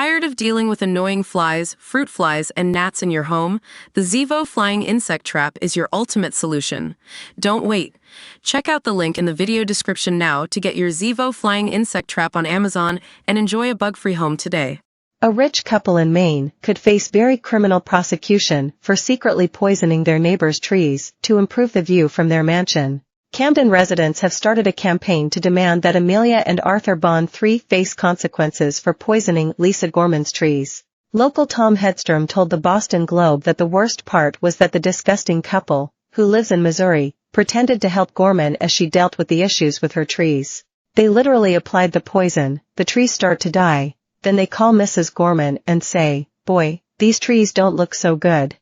Tired of dealing with annoying flies, fruit flies, and gnats in your home? The Zevo Flying Insect Trap is your ultimate solution. Don't wait. Check out the link in the video description now to get your Zevo Flying Insect Trap on Amazon and enjoy a bug-free home today. A rich couple in Maine could face very criminal prosecution for secretly poisoning their neighbors' trees to improve the view from their mansion. Camden residents have started a campaign to demand that Amelia and Arthur Bond III face consequences for poisoning Lisa Gorman's trees. Local Tom Hedstrom told the Boston Globe that the worst part was that the disgusting couple, who lives in Missouri, pretended to help Gorman as she dealt with the issues with her trees. They literally applied the poison, the trees start to die, then they call Mrs. Gorman and say, "Boy, these trees don't look so good.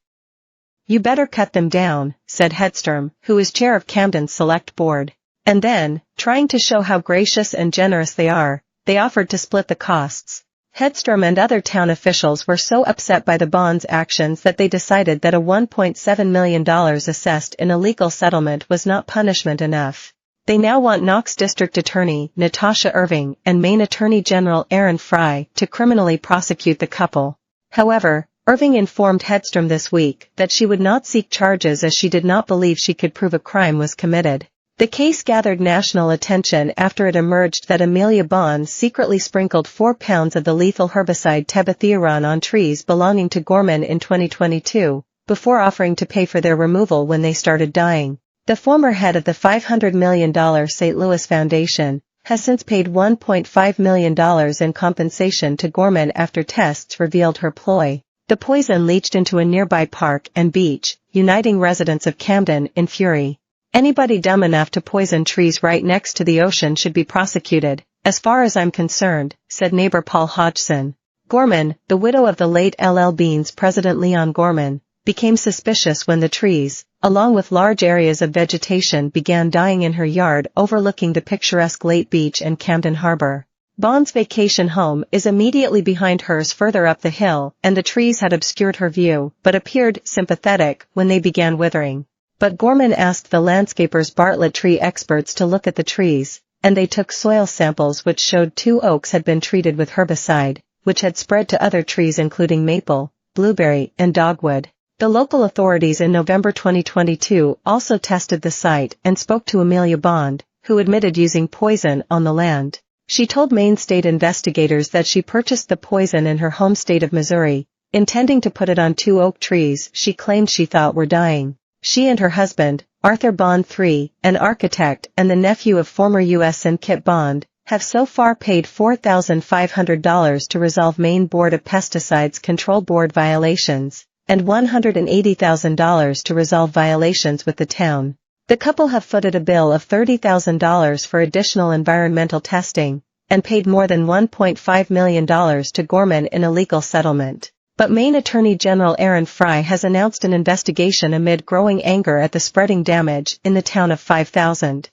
You better cut them down," said Hedstrom, who is chair of Camden's select board. And then, trying to show how gracious and generous they are, they offered to split the costs. Hedstrom and other town officials were so upset by the Bonds' actions that they decided that a $1.7 million assessed in a legal settlement was not punishment enough. They now want Knox District Attorney Natasha Irving and Maine Attorney General Aaron Fry to criminally prosecute the couple. However, Irving informed Hedstrom this week that she would not seek charges as she did not believe she could prove a crime was committed. The case gathered national attention after it emerged that Amelia Bond secretly sprinkled 4 pounds of the lethal herbicide tebuthioron on trees belonging to Gorman in 2022, before offering to pay for their removal when they started dying. The former head of the $500 million St. Louis Foundation has since paid $1.5 million in compensation to Gorman after tests revealed her ploy. The poison leached into a nearby park and beach, uniting residents of Camden in fury. Anybody dumb enough to poison trees right next to the ocean should be prosecuted, as far as I'm concerned, said neighbor Paul Hodgson. Gorman, the widow of the late LL Bean's President Leon Gorman, became suspicious when the trees, along with large areas of vegetation, began dying in her yard overlooking the picturesque Lake Beach and Camden Harbor. Bond's vacation home is immediately behind hers further up the hill, and the trees had obscured her view, but appeared sympathetic when they began withering. But Gorman asked the landscapers Bartlett tree experts to look at the trees, and they took soil samples which showed 2 oaks had been treated with herbicide, which had spread to other trees including maple, blueberry, and dogwood. The local authorities in November 2022 also tested the site and spoke to Amelia Bond, who admitted using poison on the land. She told Maine state investigators that she purchased the poison in her home state of Missouri, intending to put it on 2 oak trees she claimed she thought were dying. She and her husband, Arthur Bond III, an architect and the nephew of former U.S. Sen. Kit Bond, have so far paid $4,500 to resolve Maine Board of Pesticides Control Board violations, and $180,000 to resolve violations with the town. The couple have footed a bill of $30,000 for additional environmental testing, and paid more than $1.5 million to Gorman in a legal settlement. But Maine Attorney General Aaron Fry has announced an investigation amid growing anger at the spreading damage in the town of 5,000.